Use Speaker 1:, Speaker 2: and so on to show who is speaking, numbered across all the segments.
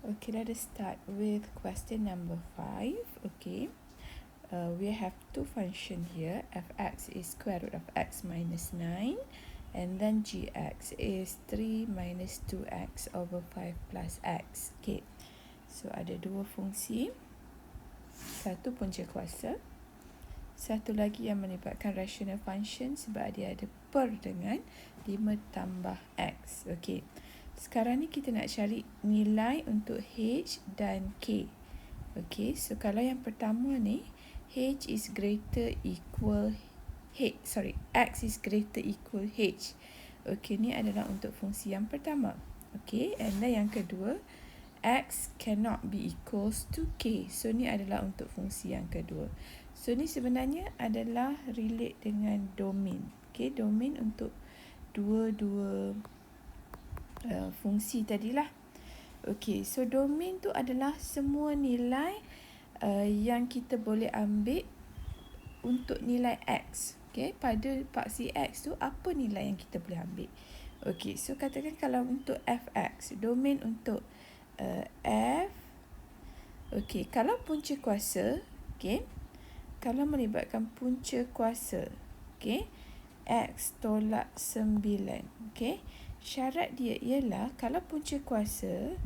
Speaker 1: Okay, let us start with question number 5. Okay, we have two functions here. Fx is square root of x minus 9, and then gx is 3 minus 2x over 5 plus x. Okay, so ada dua fungsi, satu punca kuasa, satu lagi yang melibatkan rational function sebab dia ada per dengan 5 tambah x. Okay, sekarang ni kita nak cari nilai untuk h dan k. Okay, so kalau yang pertama ni, h is greater equal x is greater equal h. Okay, ni adalah untuk fungsi yang pertama. Okay, and then yang kedua, x cannot be equals to k. So, ni adalah untuk fungsi yang kedua. So, ni sebenarnya adalah relate dengan domain. Okay, domain untuk dua-dua fungsi tadilah. Okay, so domain tu adalah semua nilai yang kita boleh ambil untuk nilai x. Okay, pada paksi x tu apa nilai yang kita boleh ambil. Okay, so katakan kalau untuk fx, domain untuk f. Okay, kalau punca kuasa, okay, kalau melibatkan punca kuasa, okay, x tolak 9, okay, syarat dia ialah kalau punca kuasa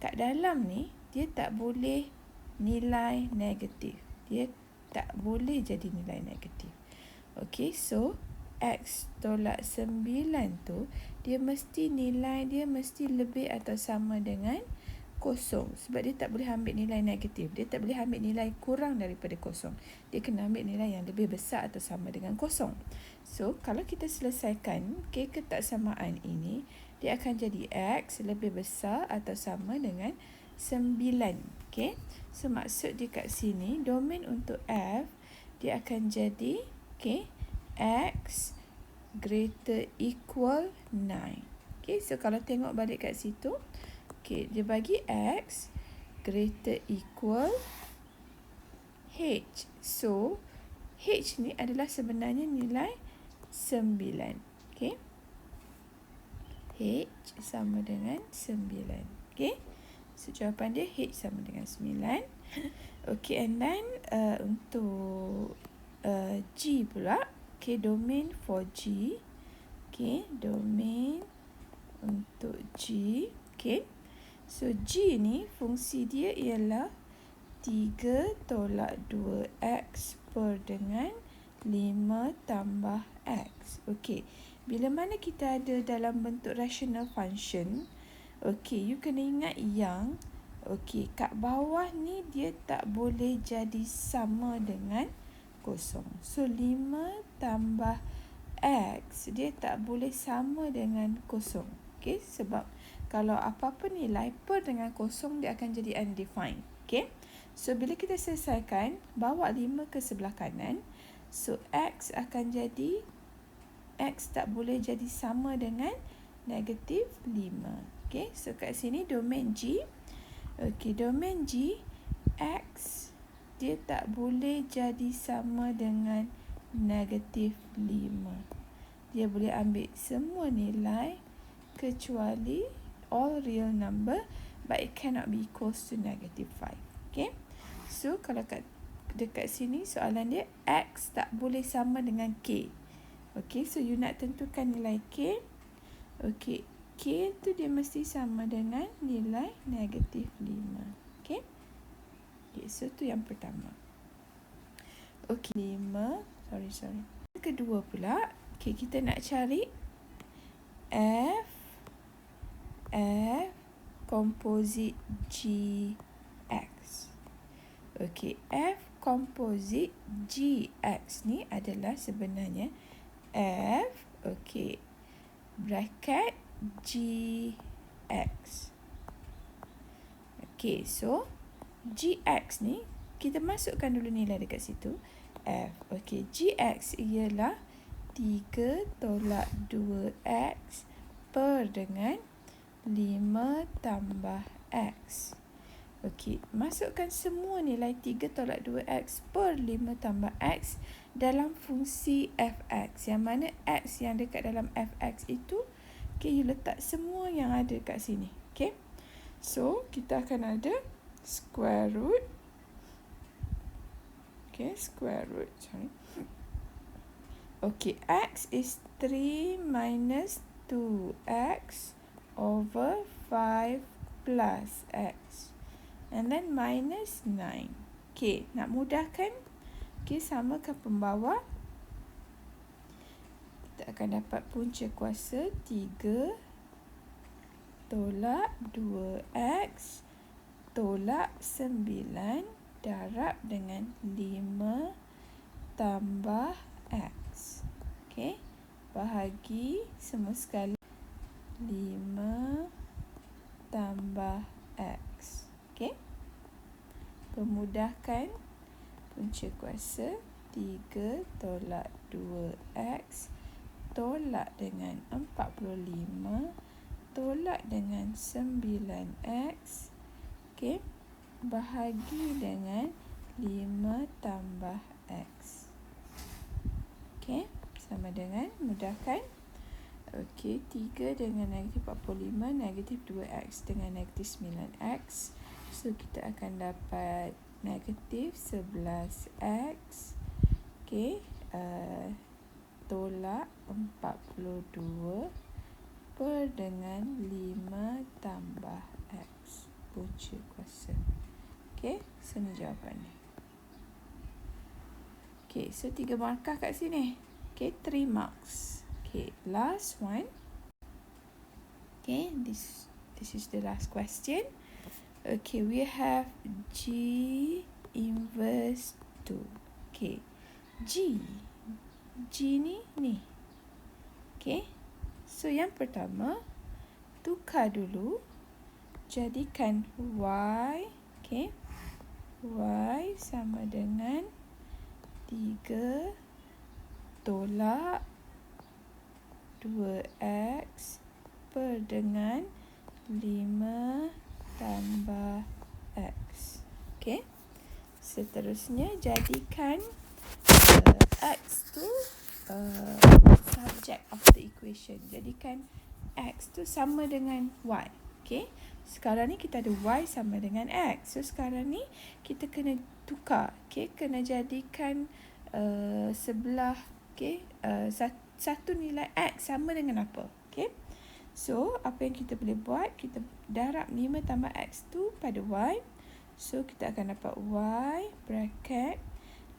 Speaker 1: kat dalam ni dia tak boleh nilai negatif. Dia tak boleh jadi nilai negatif. Okay, so x tolak 9 tu dia mesti nilai dia mesti lebih atau sama dengan kosong. Sebab dia tak boleh ambil nilai negatif. Dia tak boleh ambil nilai kurang daripada kosong. Dia kena ambil nilai yang lebih besar atau sama dengan kosong. So, kalau kita selesaikan ketaksamaan ini, dia akan jadi x lebih besar atau sama dengan 9. Okay? So, maksud dia kat sini, domain untuk f, dia akan jadi x greater equal 9. Okay? So, kalau tengok balik kat situ, okay, dia bagi x greater equal h. So, h ni adalah sebenarnya nilai 9. Okay. H sama dengan 9. Okay. So, jawapan dia h sama dengan 9. Okay, and then untuk g pula. Okay, domain for g. Okay, domain untuk g. Okay. So, G ni fungsi dia ialah 3 tolak 2x per dengan 5 tambah x. Okey, bila mana kita ada dalam bentuk rational function, okey, you kena ingat yang okey, kat bawah ni dia tak boleh jadi sama dengan kosong. So, 5 tambah x dia tak boleh sama dengan kosong. Okey, sebab kalau apa-apa nilai per dengan kosong dia akan jadi undefined. Okay. So, bila kita selesaikan, bawa 5 ke sebelah kanan. So, x akan jadi, x tak boleh jadi sama dengan negatif 5. Okay. So, kat sini domain G. Okay, domain G, x dia tak boleh jadi sama dengan negatif 5. Dia boleh ambil semua nilai kecuali all real number, but it cannot be equals to negative 5. Okay. So, kalau dekat sini soalan dia, x tak boleh sama dengan k. Okay, so you nak tentukan nilai k. Okay, k tu dia mesti sama dengan nilai negatif 5. Okay. Okay, so tu yang pertama. Okay, 5. Sorry. Yang kedua pula, okay, kita nak cari f composite gx. Okey, f composite gx ni adalah sebenarnya f, okey, bracket gx. Okey, so gx ni kita masukkan dulu nilai dekat situ. F, okey, gx ialah 3 tolak 2x per dengan 5 tambah x. Okey, masukkan semua nilai 3 tolak 2x per 5 tambah x dalam fungsi fx. Yang mana x yang dekat dalam fx itu, okay, you letak semua yang ada kat sini. Okay. So, kita akan ada square root. Okay, square root. Sorry. Okay, x is 3 minus 2x over 5 plus x. And then minus 9. Okay, nak mudahkan. Okay, samakan pembawah. Kita akan dapat punca kuasa 3 tolak 2x tolak 9 darab dengan 5 tambah x. Okay, bahagi semua sekali 5 tambah x. Okay, pemudahkan punca kuasa 3 tolak 2x tolak dengan 45 tolak dengan 9x. Okay, bahagi dengan 5 tambah x. Okay, sama dengan mudahkan. Okay, 3 dengan negatif 45, negatif 2x dengan negatif 9x. So, kita akan dapat negatif 11x. Okay, tolak 42 per dengan 5 tambah x. Punca kuasa. Okay, so ni jawapannya. Okay, so 3 markah kat sini. Okay, 3 marks. Okay, last one. Okay, this is the last question. Okay, we have G inverse 2. Okay, G ni. Okay, so yang pertama, tukar dulu. Jadikan y. Okay, y sama dengan 3 tolak 2x per dengan 5 tambah x. Okay, seterusnya jadikan x tu subject of the equation. Jadikan x tu sama dengan y. Okay, sekarang ni kita ada y sama dengan x. So, sekarang ni kita kena tukar. Okay, kena jadikan sebelah. Okay, satu nilai x sama dengan apa. Okay, so apa yang kita boleh buat, kita darab 5 tambah x tu pada y. So, kita akan dapat y bracket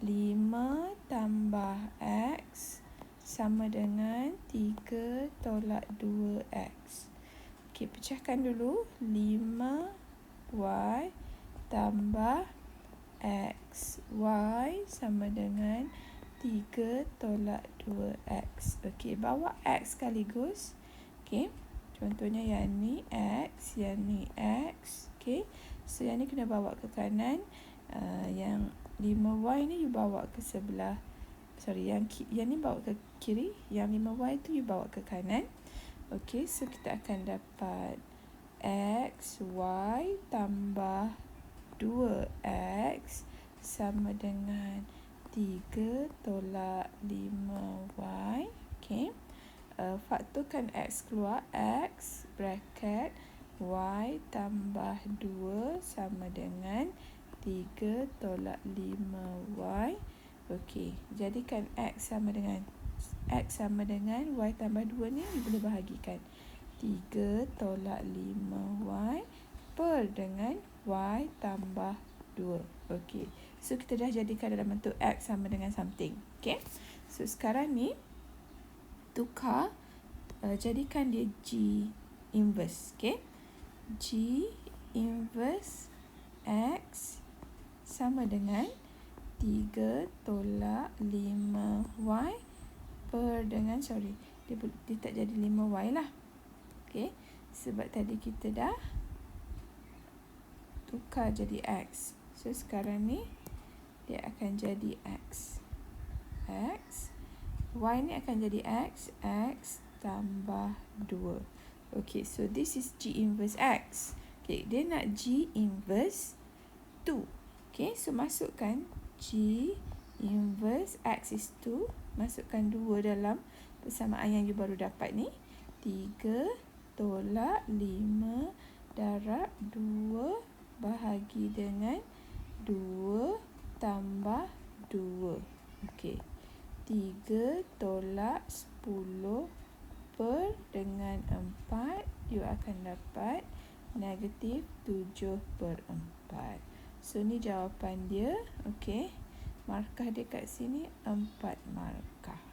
Speaker 1: 5 tambah x sama dengan 3 tolak 2x. Okey, pecahkan dulu. 5y tambah x. Y sama dengan 3 tolak 2x. Okey, bawa x sekaligus. Okey, contohnya yang ni x, yang ni x. Okey, so yang ni kena bawa ke kanan. Yang 5y ni you bawa ke sebelah. Sorry, yang ni bawa ke kiri. Yang 5y tu you bawa ke kanan. Okey, so kita akan dapat x, y tambah 2x sama dengan 3 tolak 5y. Okey, faktorkan x keluar. X bracket y tambah 2 sama dengan 3 tolak 5y. Okey, jadikan x sama dengan y tambah 2 ni boleh bahagikan 3 tolak 5y per dengan y tambah 2. Okey, so kita dah jadikan dalam bentuk x sama dengan something. Okey, so sekarang ni tukar, jadikan dia g inverse. Okey, g inverse x sama dengan 3 tolak 5y per dengan, dia tak jadi 5y lah. Okey, sebab tadi kita dah tukar jadi x. So, sekarang ni dia akan jadi x. Y ni akan jadi x tambah 2. Okey, so this is g inverse x. Okey, dia nak g inverse 2. Okey, so masukkan g inverse x is 2. Masukkan 2 dalam persamaan yang you baru dapat ni. 3 tolak 5 darab 2 bahagi dengan 2 tambah 2. Okey. 3 tolak 10 per dengan 4, you akan dapat negatif 7/4. So, ni jawapan dia. Okey. Markah dia kat sini 4 markah.